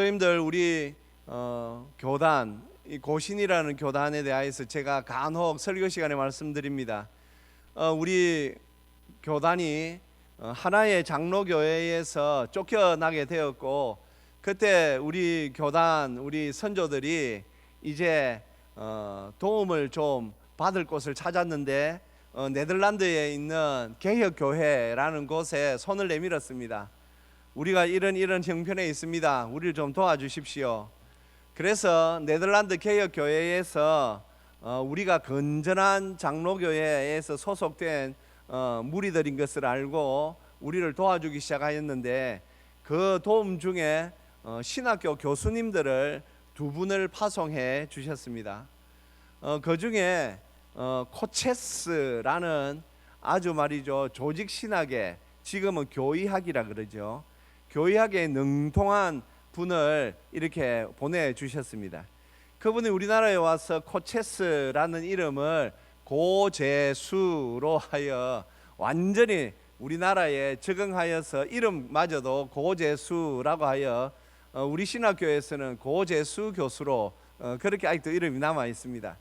성도님들, 우리 교단, 이 고신이라는 교단에 대해서 제가 간혹 설교 시간에 말씀드립니다. 우리 교단이 하나의 장로교회에서 쫓겨나게 되었고, 그때 우리 교단, 우리 선조들이 이제 도움을 좀 받을 곳을 찾았는데 네덜란드에 있는 개혁교회라는 곳에 손을 내밀었습니다. 우리가 이런 형편에 있습니다. 우리를 좀 도와주십시오. 그래서 네덜란드 개혁교회에서 우리가 건전한 장로교회에서 소속된 무리들인 것을 알고 우리를 도와주기 시작하였는데, 그 도움 중에 신학교 교수님들을 두 분을 파송해 주셨습니다. 그 중에 코체스라는 아주 말이죠, 조직신학의, 지금은 교의학이라 그러죠, 교의학에 능통한 분을 이렇게 보내주셨습니다. 그분이 우리나라에 와서 코체스라는 이름을 고재수로 하여 완전히 우리나라에 적응하여서 이름마저도 고재수라고 하여 우리 신학교에서는 고재수 교수로 그렇게 아직도 이름이 남아 있습니다.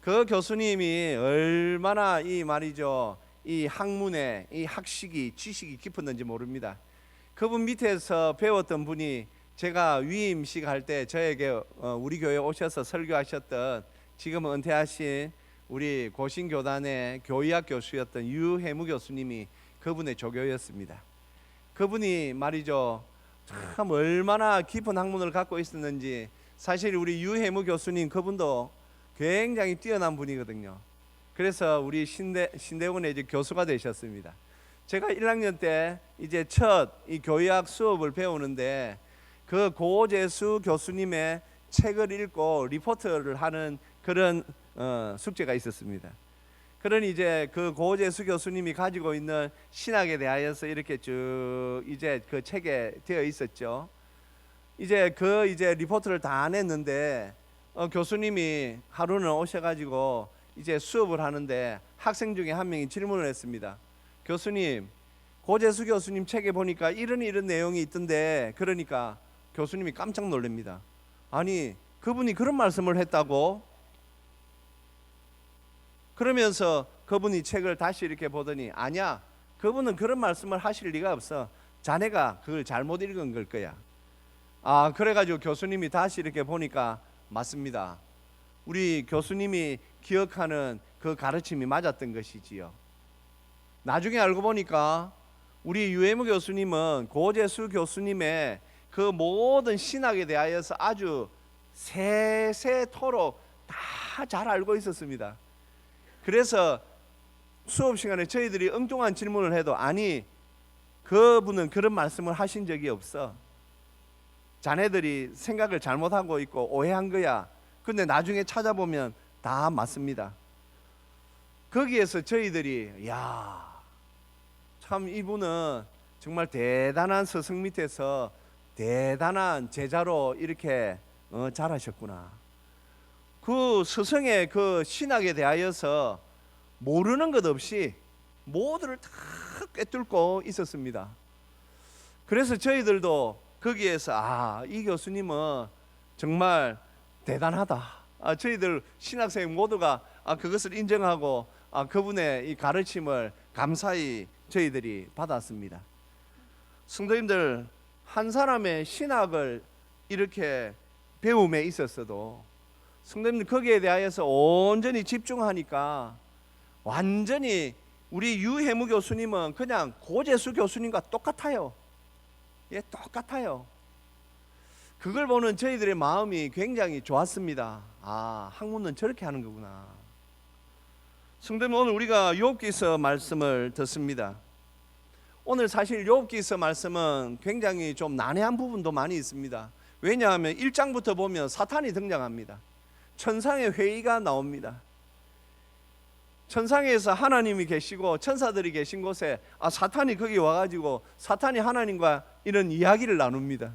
그 교수님이 얼마나 이 말이죠, 이 학문에 이 학식이 지식이 깊었는지 모릅니다. 그분 밑에서 배웠던 분이 제가 위임식 할 때 저에게 우리 교회에 오셔서 설교하셨던, 지금은 은퇴하신 우리 고신교단의 교의학 교수였던 유해무 교수님이 그분의 조교였습니다. 그분이 말이죠, 참 얼마나 깊은 학문을 갖고 있었는지. 사실 우리 유해무 교수님, 그분도 굉장히 뛰어난 분이거든요. 그래서 우리 신대원의 이제 교수가 되셨습니다. 제가 1학년 때 이제 첫 이 교의학 수업을 배우는데, 그 고재수 교수님의 책을 읽고 리포트를 하는 그런 숙제가 있었습니다. 그런 이제 그 고재수 교수님이 가지고 있는 신학에 대하여서 이렇게 쭉 이제 그 책에 되어 있었죠. 이제 그 이제 리포트를 다 냈는데 교수님이 하루는 오셔가지고 이제 수업을 하는데, 학생 중에 한 명이 질문을 했습니다. 교수님, 고재수 교수님 책에 보니까 이런 내용이 있던데. 그러니까 교수님이 깜짝 놀랍니다. 아니, 그분이 그런 말씀을 했다고? 그러면서 그분이 책을 다시 이렇게 보더니, 아니야, 그분은 그런 말씀을 하실 리가 없어. 자네가 그걸 잘못 읽은 걸 거야. 그래가지고 교수님이 다시 이렇게 보니까, 맞습니다, 우리 교수님이 기억하는 그 가르침이 맞았던 것이지요. 나중에 알고 보니까 우리 유해무 교수님은 고재수 교수님의 그 모든 신학에 대하여서 아주 세세토록 다 잘 알고 있었습니다. 그래서 수업 시간에 저희들이 엉뚱한 질문을 해도, 아니, 그분은 그런 말씀을 하신 적이 없어. 자네들이 생각을 잘못하고 있고 오해한 거야. 근데 나중에 찾아보면 다 맞습니다. 거기에서 저희들이, 야, 참 이분은 정말 대단한 스승 밑에서 대단한 제자로 이렇게 자라셨구나. 그 스승의 그 신학에 대하여서 모르는 것 없이 모두를 다 꿰뚫고 있었습니다. 그래서 저희들도 거기에서, 이 교수님은 정말 대단하다. 저희들 신학생 모두가 그것을 인정하고 그분의 이 가르침을 감사히 저희들이 받았습니다. 성도님들, 한 사람의 신학을 이렇게 배움에 있었어도 성도님들 거기에 대하여서 온전히 집중하니까 완전히 우리 유해무 교수님은 그냥 고재수 교수님과 똑같아요. 예, 똑같아요. 그걸 보는 저희들의 마음이 굉장히 좋았습니다. 학문은 저렇게 하는 거구나. 성도님, 오늘 우리가 욥기서 말씀을 듣습니다. 오늘 사실 욥기서 말씀은 굉장히 좀 난해한 부분도 많이 있습니다. 왜냐하면 1장부터 보면 사탄이 등장합니다. 천상의 회의가 나옵니다. 천상에서 하나님이 계시고 천사들이 계신 곳에 사탄이 거기 와가지고 사탄이 하나님과 이런 이야기를 나눕니다.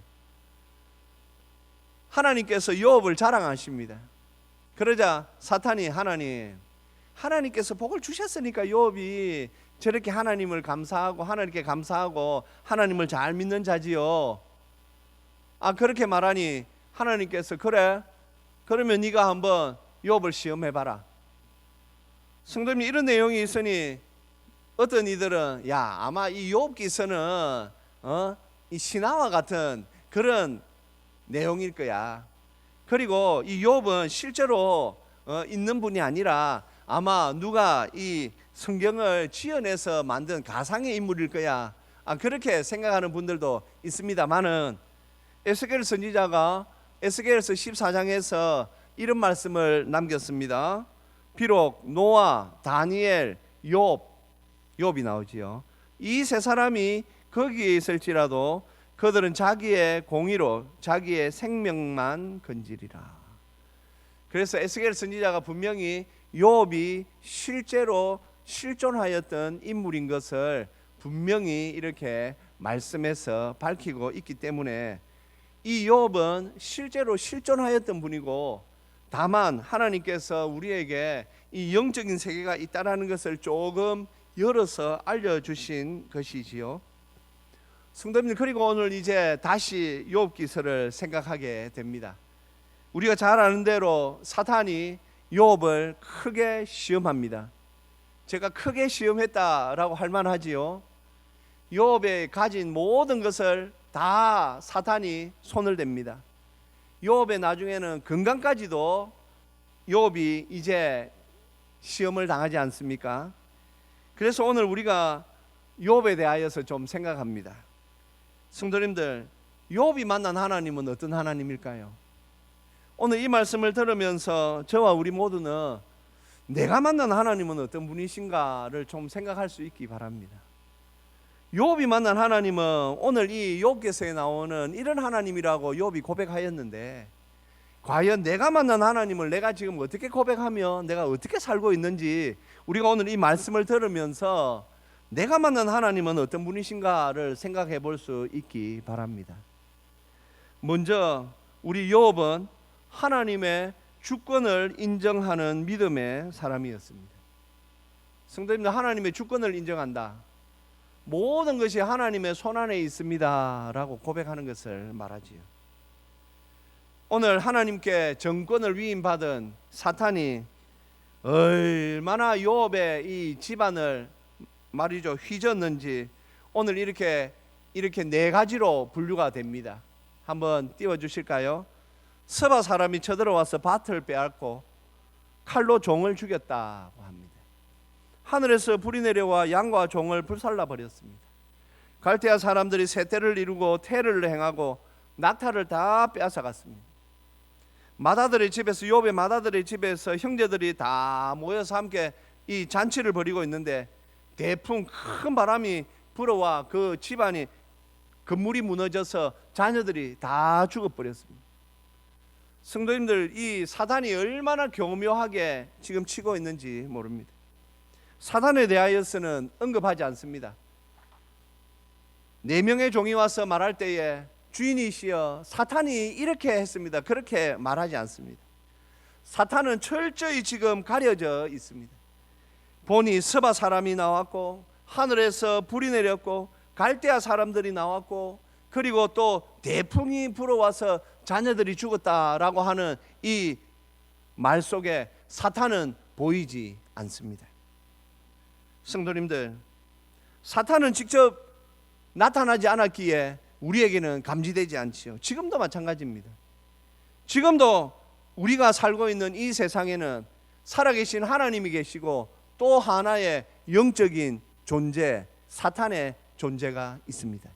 하나님께서 욥을 자랑하십니다. 그러자 사탄이, 하나님께서 복을 주셨으니까 욥이 저렇게 하나님을 감사하고 하나님께 감사하고 하나님을 잘 믿는 자지요. 그렇게 말하니 하나님께서 그래? 그러면 네가 한번 욥을 시험해봐라. 성도님, 이런 내용이 있으니 어떤 이들은 아마 이 욥 기서는 이 신화와 같은 그런 내용일 거야. 그리고 이 욥은 실제로 있는 분이 아니라 아마 누가 이 성경을 지어내서 만든 가상의 인물일 거야. 그렇게 생각하는 분들도 있습니다만은 에스겔 선지자가 에스겔서 14장에서 이런 말씀을 남겼습니다. 비록 노아, 다니엘, 욥이 나오지요. 이 세 사람이 거기에 있을지라도 그들은 자기의 공의로 자기의 생명만 건지리라. 그래서 에스겔 선지자가 분명히 욥이 실제로 실존하였던 인물인 것을 분명히 이렇게 말씀해서 밝히고 있기 때문에 이 욥은 실제로 실존하였던 분이고, 다만 하나님께서 우리에게 이 영적인 세계가 있다라는 것을 조금 열어서 알려주신 것이지요. 성도님들, 그리고 오늘 이제 다시 욥 기서를 생각하게 됩니다. 우리가 잘 아는 대로 사탄이 욥을 크게 시험합니다. 제가 크게 시험했다라고 할 만하지요. 욥이 가진 모든 것을 다 사탄이 손을 댑니다. 욥의 나중에는 건강까지도 욥이 이제 시험을 당하지 않습니까? 그래서 오늘 우리가 욥에 대하여서 좀 생각합니다. 성도님들, 욥이 만난 하나님은 어떤 하나님일까요? 오늘 이 말씀을 들으면서 저와 우리 모두는 내가 만난 하나님은 어떤 분이신가를 좀 생각할 수 있기 바랍니다. 욥이 만난 하나님은 오늘 이 욥기서에 나오는 이런 하나님이라고 욥이 고백하였는데, 과연 내가 만난 하나님을 내가 지금 어떻게 고백하며 내가 어떻게 살고 있는지 우리가 오늘 이 말씀을 들으면서 내가 만난 하나님은 어떤 분이신가를 생각해 볼 수 있기 바랍니다. 먼저 우리 욥은 하나님의 주권을 인정하는 믿음의 사람이었습니다. 성도님들, 하나님의 주권을 인정한다, 모든 것이 하나님의 손안에 있습니다 라고 고백하는 것을 말하지요. 오늘 하나님께 정권을 위임받은 사탄이 얼마나 욥의 이 집안을 말이죠 휘젓는지 오늘 이렇게 네 가지로 분류가 됩니다. 한번 띄워주실까요? 스바 사람이 쳐들어와서 밭을 빼앗고 칼로 종을 죽였다고 합니다. 하늘에서 불이 내려와 양과 종을 불살라 버렸습니다. 갈대아 사람들이 세대를 이루고 테를 행하고 낙타를 다 빼앗아갔습니다. 마다들의 집에서, 욥의 마다들의 집에서 형제들이 다 모여서 함께 이 잔치를 벌이고 있는데 대풍 큰 바람이 불어와 그 집안이 건물이 무너져서 자녀들이 다 죽어버렸습니다. 성도님들, 이 사단이 얼마나 교묘하게 지금 치고 있는지 모릅니다. 사단에 대하여서는 언급하지 않습니다. 4명의 종이 와서 말할 때에 주인이시여 사탄이 이렇게 했습니다, 그렇게 말하지 않습니다. 사탄은 철저히 지금 가려져 있습니다. 보니 스바 사람이 나왔고 하늘에서 불이 내렸고 갈대아 사람들이 나왔고 그리고 또 대풍이 불어와서 자녀들이 죽었다라고 하는 이 말 속에 사탄은 보이지 않습니다. 성도님들, 사탄은 직접 나타나지 않았기에 우리에게는 감지되지 않지요. 지금도 마찬가지입니다. 지금도 우리가 살고 있는 이 세상에는 살아계신 하나님이 계시고 또 하나의 영적인 존재, 사탄의 존재가 있습니다.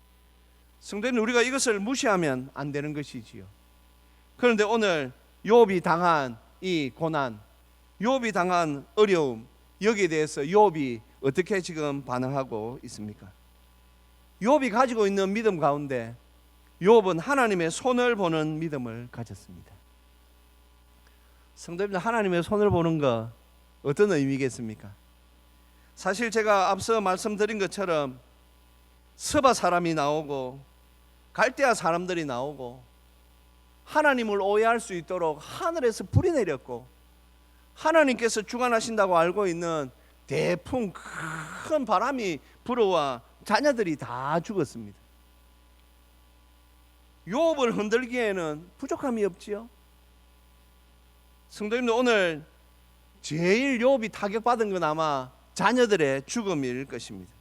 성도님, 우리가 이것을 무시하면 안 되는 것이지요. 그런데 오늘 욥이 당한 이 고난, 욥이 당한 어려움, 여기에 대해서 욥이 어떻게 지금 반응하고 있습니까? 욥이 가지고 있는 믿음 가운데 욥은 하나님의 손을 보는 믿음을 가졌습니다. 성도님들, 하나님의 손을 보는 거 어떤 의미겠습니까? 사실 제가 앞서 말씀드린 것처럼 스바 사람이 나오고 갈대아 사람들이 나오고 하나님을 오해할 수 있도록 하늘에서 불이 내렸고 하나님께서 주관하신다고 알고 있는 대풍 큰 바람이 불어와 자녀들이 다 죽었습니다. 욥을 흔들기에는 부족함이 없지요. 성도님들, 오늘 제일 욥이 타격받은 건 아마 자녀들의 죽음일 것입니다.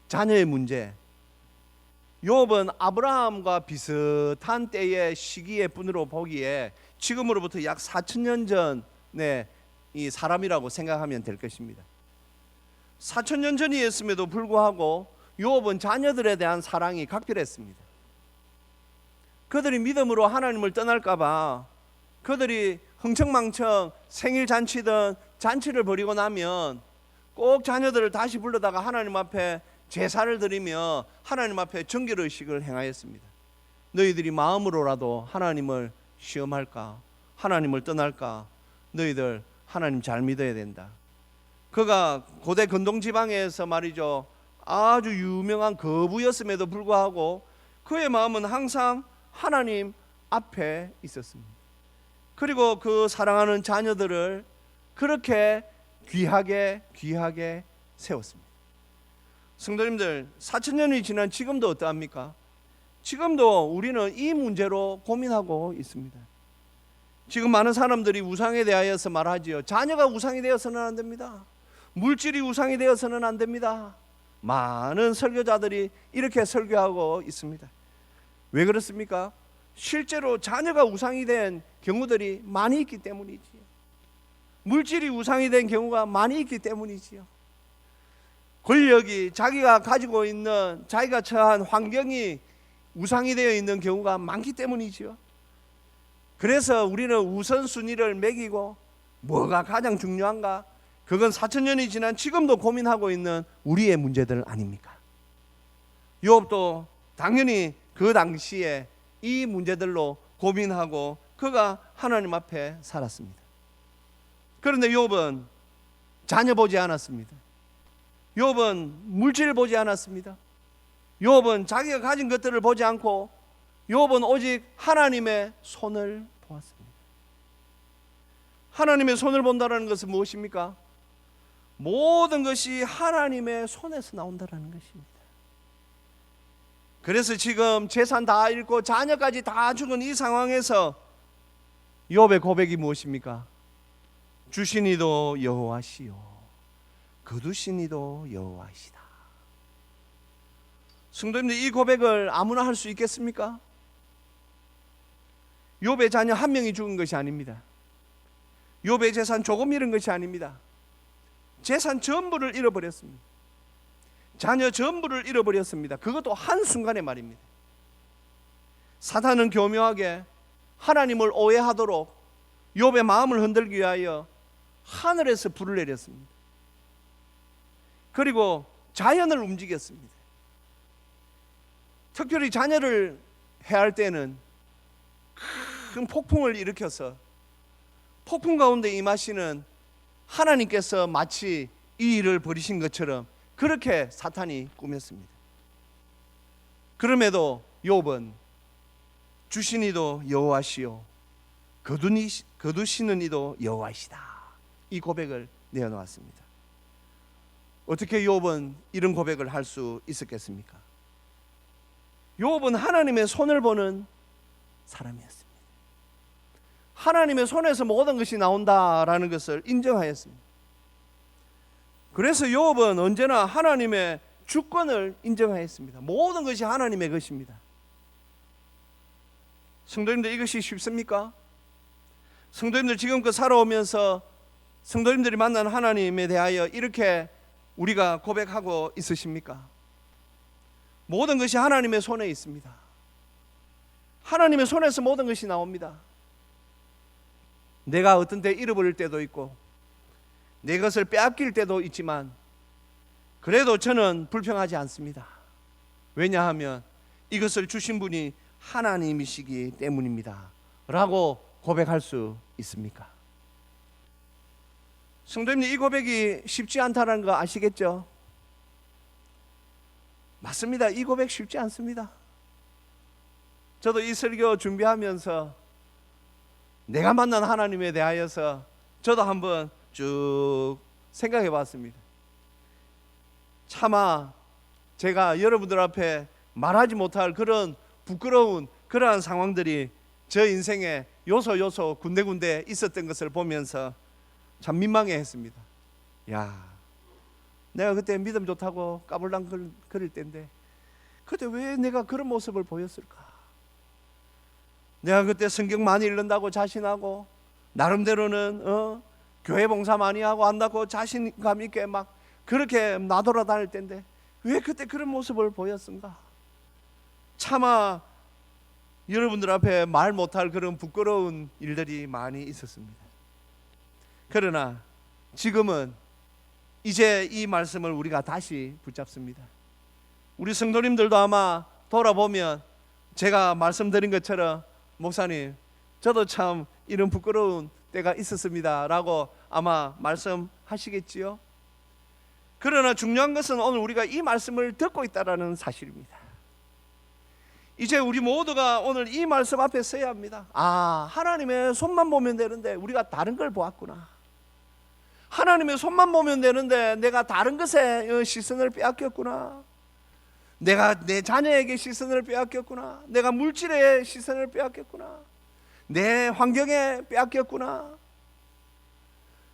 자녀의 문제. 욥은 아브라함과 비슷한 때의 시기의 분으로 보기에 지금으로부터 약 4,000년 전의 이 사람이라고 생각하면 될 것입니다. 4,000년 전이었음에도 불구하고 욥은 자녀들에 대한 사랑이 각별했습니다. 그들이 믿음으로 하나님을 떠날까 봐 그들이 흥청망청 생일 잔치든 잔치를 벌이고 나면 꼭 자녀들을 다시 불러다가 하나님 앞에 제사를 드리며 하나님 앞에 정결의식을 행하였습니다. 너희들이 마음으로라도 하나님을 시험할까, 하나님을 떠날까, 너희들 하나님 잘 믿어야 된다. 그가 고대 근동지방에서 말이죠, 아주 유명한 거부였음에도 불구하고 그의 마음은 항상 하나님 앞에 있었습니다. 그리고 그 사랑하는 자녀들을 그렇게 귀하게 세웠습니다. 성도님들, 4,000년이 지난 지금도 어떠합니까? 지금도 우리는 이 문제로 고민하고 있습니다. 지금 많은 사람들이 우상에 대하여서 말하지요. 자녀가 우상이 되어서는 안 됩니다. 물질이 우상이 되어서는 안 됩니다. 많은 설교자들이 이렇게 설교하고 있습니다. 왜 그렇습니까? 실제로 자녀가 우상이 된 경우들이 많이 있기 때문이지요. 물질이 우상이 된 경우가 많이 있기 때문이지요. 권력이, 자기가 가지고 있는, 자기가 처한 환경이 우상이 되어 있는 경우가 많기 때문이지요. 그래서 우리는 우선순위를 매기고 뭐가 가장 중요한가? 그건 4,000년이 지난 지금도 고민하고 있는 우리의 문제들 아닙니까? 욥도 당연히 그 당시에 이 문제들로 고민하고 그가 하나님 앞에 살았습니다. 그런데 욥은 자녀 보지 않았습니다. 욥은 물질을 보지 않았습니다. 욥은 자기가 가진 것들을 보지 않고 욥은 오직 하나님의 손을 보았습니다. 하나님의 손을 본다는 것은 무엇입니까? 모든 것이 하나님의 손에서 나온다는 것입니다. 그래서 지금 재산 다 잃고 자녀까지 다 죽은 이 상황에서 욥의 고백이 무엇입니까? 주신 이도 여호와시요 거두신 이도 여호와시다. 성도님들, 이 고백을 아무나 할 수 있겠습니까? 욥의 자녀 한 명이 죽은 것이 아닙니다. 욥의 재산 조금 잃은 것이 아닙니다. 재산 전부를 잃어버렸습니다. 자녀 전부를 잃어버렸습니다. 그것도 한순간의 말입니다. 사탄은 교묘하게 하나님을 오해하도록 욥의 마음을 흔들기 위하여 하늘에서 불을 내렸습니다. 그리고 자연을 움직였습니다. 특별히 자녀를 해할 때는 큰 폭풍을 일으켜서 폭풍 가운데 임하시는 하나님께서 마치 이 일을 벌이신 것처럼 그렇게 사탄이 꾸몄습니다. 그럼에도 욥은 주신 이도 여호와시요 거두시는 이도 여호와시다, 이 고백을 내어놓았습니다. 어떻게 욥은 이런 고백을 할 수 있었겠습니까? 욥은 하나님의 손을 보는 사람이었습니다. 하나님의 손에서 모든 것이 나온다라는 것을 인정하였습니다. 그래서 욥은 언제나 하나님의 주권을 인정하였습니다. 모든 것이 하나님의 것입니다. 성도님들, 이것이 쉽습니까? 성도님들, 지금껏 살아오면서 성도님들이 만난 하나님에 대하여 이렇게 우리가 고백하고 있으십니까? 모든 것이 하나님의 손에 있습니다. 하나님의 손에서 모든 것이 나옵니다. 내가 어떤 때 잃어버릴 때도 있고 내 것을 빼앗길 때도 있지만 그래도 저는 불평하지 않습니다. 왜냐하면 이것을 주신 분이 하나님이시기 때문입니다 라고 고백할 수 있습니까? 성도님, 이 고백이 쉽지 않다는 거 아시겠죠? 맞습니다. 이 고백 쉽지 않습니다. 저도 이 설교 준비하면서 내가 만난 하나님에 대하여서 저도 한번 쭉 생각해 봤습니다. 차마 제가 여러분들 앞에 말하지 못할 그런 부끄러운 그러한 상황들이 저 인생에 요소 군데군데 있었던 것을 보면서 참 민망해했습니다. 야, 내가 그때 믿음 좋다고 까불랑 거릴 때인데 그때 왜 내가 그런 모습을 보였을까? 내가 그때 성경 많이 읽는다고 자신하고 나름대로는 교회 봉사 많이 하고 한다고 자신감 있게 막 그렇게 나돌아다닐 때인데 왜 그때 그런 모습을 보였는가? 차마 여러분들 앞에 말 못할 그런 부끄러운 일들이 많이 있었습니다. 그러나 지금은 이제 이 말씀을 우리가 다시 붙잡습니다. 우리 성도님들도 아마 돌아보면 제가 말씀드린 것처럼 목사님, 저도 참 이런 부끄러운 때가 있었습니다 라고 아마 말씀하시겠지요. 그러나 중요한 것은 오늘 우리가 이 말씀을 듣고 있다는 사실입니다. 이제 우리 모두가 오늘 이 말씀 앞에 서야 합니다. 아, 하나님의 손만 보면 되는데 우리가 다른 걸 보았구나. 하나님의 손만 보면 되는데 내가 다른 것에 시선을 빼앗겼구나. 내가 내 자녀에게 시선을 빼앗겼구나. 내가 물질에 시선을 빼앗겼구나. 내 환경에 빼앗겼구나.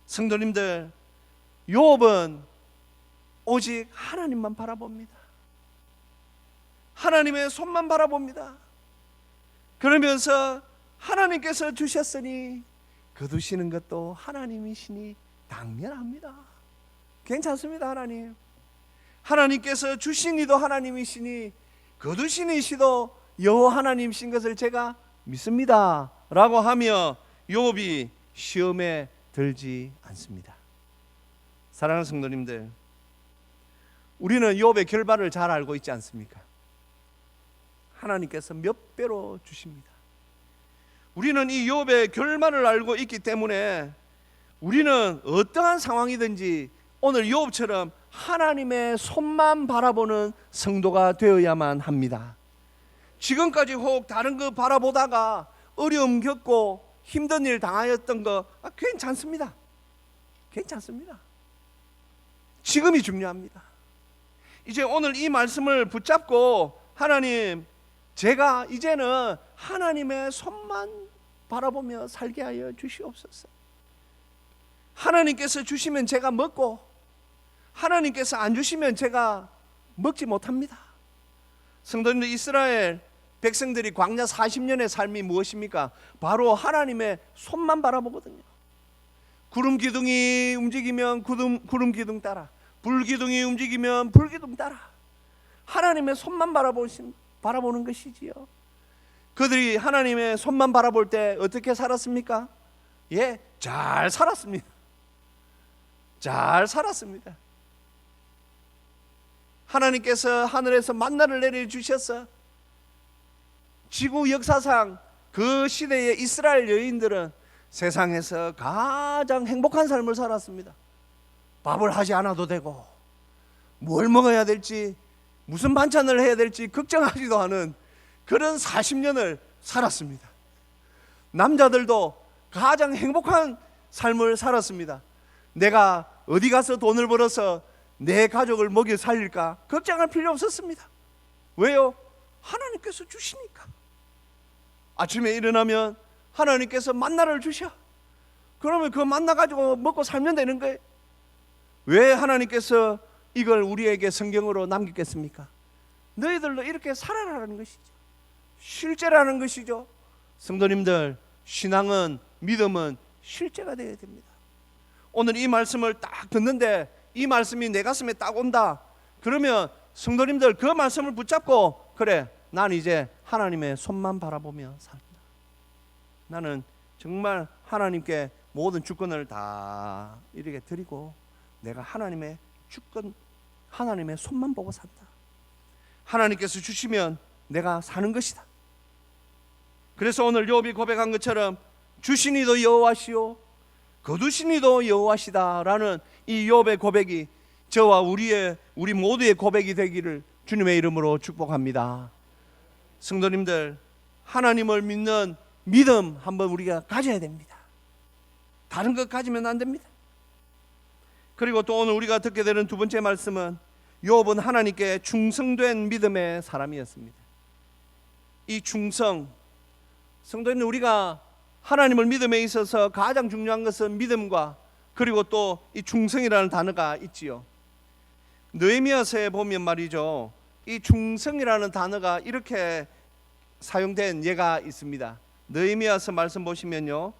성도님들, 욥은 오직 하나님만 바라봅니다. 하나님의 손만 바라봅니다. 그러면서 하나님께서 주셨으니 거두시는 것도 하나님이시니 당연합니다. 괜찮습니다. 하나님께서 주신 이도 하나님이시니 거두신 이시도 여호와 하나님이신 것을 제가 믿습니다 라고 하며 욥이 시험에 들지 않습니다. 사랑하는 성도님들, 우리는 욥의 결말을 잘 알고 있지 않습니까? 하나님께서 몇 배로 주십니다. 우리는 이 욥의 결말을 알고 있기 때문에 우리는 어떠한 상황이든지 오늘 욥처럼 하나님의 손만 바라보는 성도가 되어야만 합니다. 지금까지 혹 다른 거 바라보다가 어려움 겪고 힘든 일 당하였던 거 괜찮습니다. 지금이 중요합니다. 이제 오늘 이 말씀을 붙잡고 하나님, 제가 이제는 하나님의 손만 바라보며 살게 하여 주시옵소서. 하나님께서 주시면 제가 먹고 하나님께서 안 주시면 제가 먹지 못합니다. 성도님들, 이스라엘 백성들이 광야 40년의 삶이 무엇입니까? 바로 하나님의 손만 바라보거든요. 구름 기둥이 움직이면 구름 기둥 따라, 불 기둥이 움직이면 불 기둥 따라 하나님의 손만 바라보는 것이지요. 그들이 하나님의 손만 바라볼 때 어떻게 살았습니까? 예, 잘 살았습니다. 하나님께서 하늘에서 만나를 내려주셔서 지구 역사상 그 시대의 이스라엘 여인들은 세상에서 가장 행복한 삶을 살았습니다. 밥을 하지 않아도 되고 뭘 먹어야 될지 무슨 반찬을 해야 될지 걱정하지도 않은 그런 40년을 살았습니다. 남자들도 가장 행복한 삶을 살았습니다. 내가 어디 가서 돈을 벌어서 내 가족을 먹여 살릴까 걱정할 필요 없었습니다. 왜요? 하나님께서 주시니까. 아침에 일어나면 하나님께서 만나를 주셔. 그러면 그 만나 가지고 먹고 살면 되는 거예요. 왜 하나님께서 이걸 우리에게 성경으로 남겼겠습니까? 너희들도 이렇게 살아라는 것이죠. 실제라는 것이죠. 성도님들, 신앙은, 믿음은 실제가 되어야 됩니다. 오늘 이 말씀을 딱 듣는데 이 말씀이 내 가슴에 딱 온다. 그러면 성도님들 그 말씀을 붙잡고, 그래, 난 이제 하나님의 손만 바라보며 산다. 나는 정말 하나님께 모든 주권을 다 이렇게 드리고 내가 하나님의 주권, 하나님의 손만 보고 산다. 하나님께서 주시면 내가 사는 것이다. 그래서 오늘 욥이 고백한 것처럼 주신 이도 여호와시오 거두신 이도 여호와시다라는 이 욥의 고백이 저와 우리 모두의 고백이 되기를 주님의 이름으로 축복합니다. 성도님들, 하나님을 믿는 믿음 한번 우리가 가져야 됩니다. 다른 것 가지면 안 됩니다. 그리고 또 오늘 우리가 듣게 되는 두 번째 말씀은 욥은 하나님께 충성된 믿음의 사람이었습니다. 이 충성, 성도님, 우리가 하나님을 믿음에 있어서 가장 중요한 것은 믿음과 그리고 또 이 충성이라는 단어가 있지요. 느헤미야서에 보면 말이죠, 이 충성이라는 단어가 이렇게 사용된 예가 있습니다. 느헤미야서 말씀 보시면요,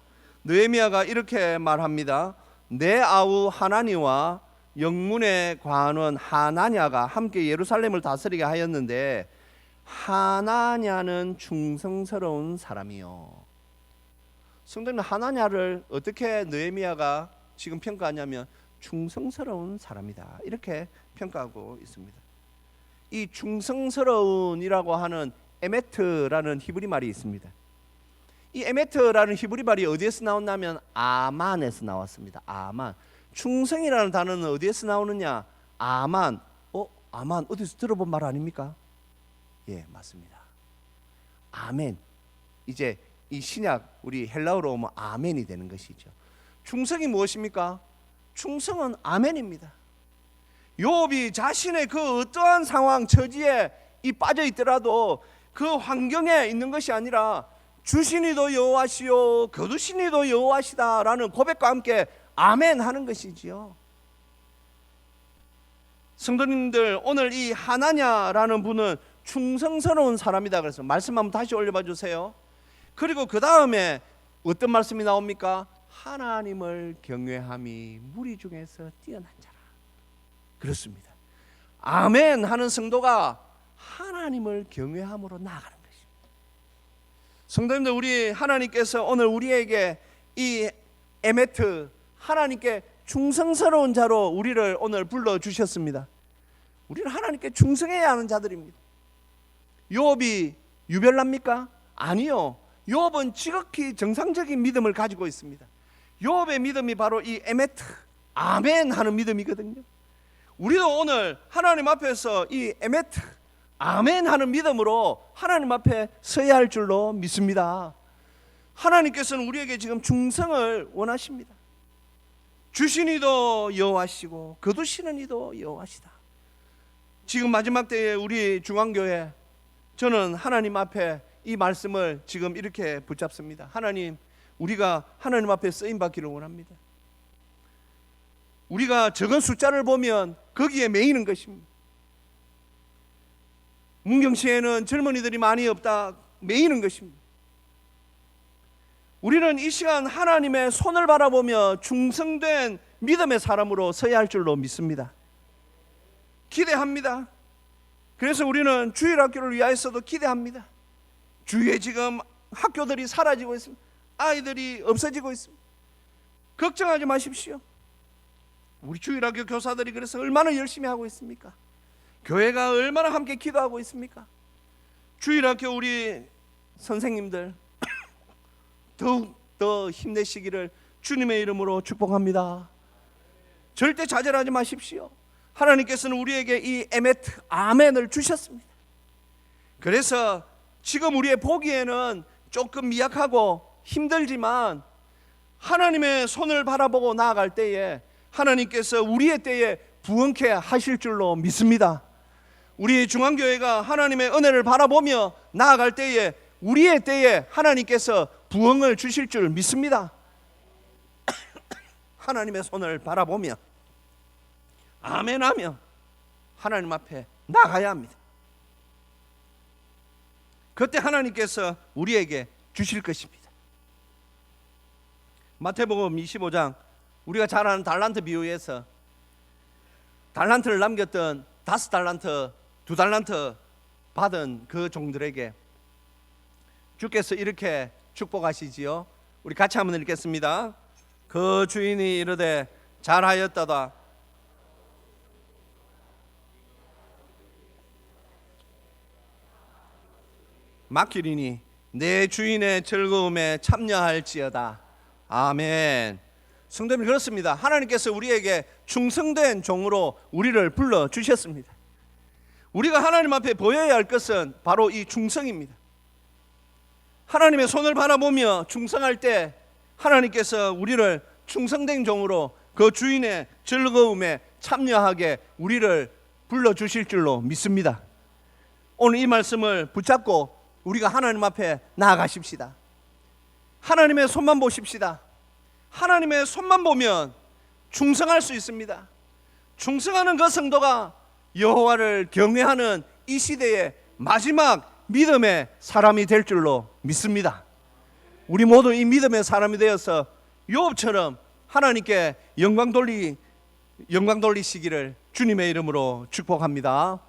느헤미야가 이렇게 말합니다. 내 아우 하나니와 영문의 관원 하나냐가 함께 예루살렘을 다스리게 하였는데 하나냐는 충성스러운 사람이요. 성도님, 하나냐를 어떻게 느헤미야가 지금 평가하냐면 충성스러운 사람이다, 이렇게 평가하고 있습니다. 이 충성스러운이라고 하는 에메트라는 히브리 말이 있습니다. 이 에메트라는 히브리 말이 어디에서 나왔냐면 아만에서 나왔습니다. 아만. 충성이라는 단어는 어디에서 나오느냐? 아만. 아만 어디서 들어본 말 아닙니까? 예, 맞습니다. 아멘. 이제 이 신약 우리 헬라어로 오면 아멘이 되는 것이죠. 충성이 무엇입니까? 충성은 아멘입니다. 욥이 자신의 그 어떠한 상황 처지에 빠져 있더라도 그 환경에 있는 것이 아니라 주시니도 여호와시요 거두시니도 여호와시다라는 고백과 함께 아멘 하는 것이지요. 성도님들, 오늘 이 하나냐라는 분은 충성스러운 사람이다 그래서 말씀 한번 다시 올려봐 주세요. 그리고 그 다음에 어떤 말씀이 나옵니까? 하나님을 경외함이 무리 중에서 뛰어난 자라. 그렇습니다. 아멘 하는 성도가 하나님을 경외함으로 나아가는 것입니다. 성도님들, 우리 하나님께서 오늘 우리에게 이 에메트, 하나님께 충성스러운 자로 우리를 오늘 불러주셨습니다. 우리는 하나님께 충성해야 하는 자들입니다. 욥이 유별납니까? 아니요. 욥은 지극히 정상적인 믿음을 가지고 있습니다. 욥의 믿음이 바로 이 에메트, 아멘 하는 믿음이거든요. 우리도 오늘 하나님 앞에서 이 에메트, 아멘 하는 믿음으로 하나님 앞에 서야 할 줄로 믿습니다. 하나님께서는 우리에게 지금 충성을 원하십니다. 주신 이도 여호와시고 거두시는 이도 여호와시다. 지금 마지막 때에 우리 중앙교회, 저는 하나님 앞에 이 말씀을 지금 이렇게 붙잡습니다. 하나님, 우리가 하나님 앞에 쓰임 받기를 원합니다. 우리가 적은 숫자를 보면 거기에 매이는 것입니다. 문경시에는 젊은이들이 많이 없다, 매이는 것입니다. 우리는 이 시간 하나님의 손을 바라보며 충성된 믿음의 사람으로 서야 할 줄로 믿습니다. 기대합니다. 그래서 우리는 주일학교를 위하여서도 기대합니다. 주위에 지금 학교들이 사라지고 있습니다. 아이들이 없어지고 있습니다. 걱정하지 마십시오. 우리 주일학교 교사들이 그래서 얼마나 열심히 하고 있습니까? 교회가 얼마나 함께 기도하고 있습니까? 주일학교 우리 선생님들 더욱 더 힘내시기를 주님의 이름으로 축복합니다. 절대 좌절하지 마십시오. 하나님께서는 우리에게 이 에메트, 아멘을 주셨습니다. 그래서 지금 우리의 보기에는 조금 미약하고 힘들지만 하나님의 손을 바라보고 나아갈 때에 하나님께서 우리의 때에 부흥케 하실 줄로 믿습니다. 우리 중앙교회가 하나님의 은혜를 바라보며 나아갈 때에 우리의 때에 하나님께서 부흥을 주실 줄 믿습니다. 하나님의 손을 바라보며 아멘하며 하나님 앞에 나가야 합니다. 그때 하나님께서 우리에게 주실 것입니다. 마태복음 25장, 우리가 잘 아는 달란트 비유에서 달란트를 남겼던 5달란트, 2달란트 받은 그 종들에게 주께서 이렇게 축복하시지요. 우리 같이 한번 읽겠습니다. 그 주인이 이르되 잘하였다다. 맡기리니 내 주인의 즐거움에 참여할지어다. 아멘. 성도님, 그렇습니다. 하나님께서 우리에게 충성된 종으로 우리를 불러주셨습니다. 우리가 하나님 앞에 보여야 할 것은 바로 이 충성입니다. 하나님의 손을 바라보며 충성할 때 하나님께서 우리를 충성된 종으로 그 주인의 즐거움에 참여하게 우리를 불러주실 줄로 믿습니다. 오늘 이 말씀을 붙잡고 우리가 하나님 앞에 나아가십시다. 하나님의 손만 보십시다. 하나님의 손만 보면 충성할 수 있습니다. 충성하는 그 성도가 여호와를 경외하는 이 시대의 마지막 믿음의 사람이 될 줄로 믿습니다. 우리 모두 이 믿음의 사람이 되어서 욥처럼 하나님께 영광 돌리시기를 주님의 이름으로 축복합니다.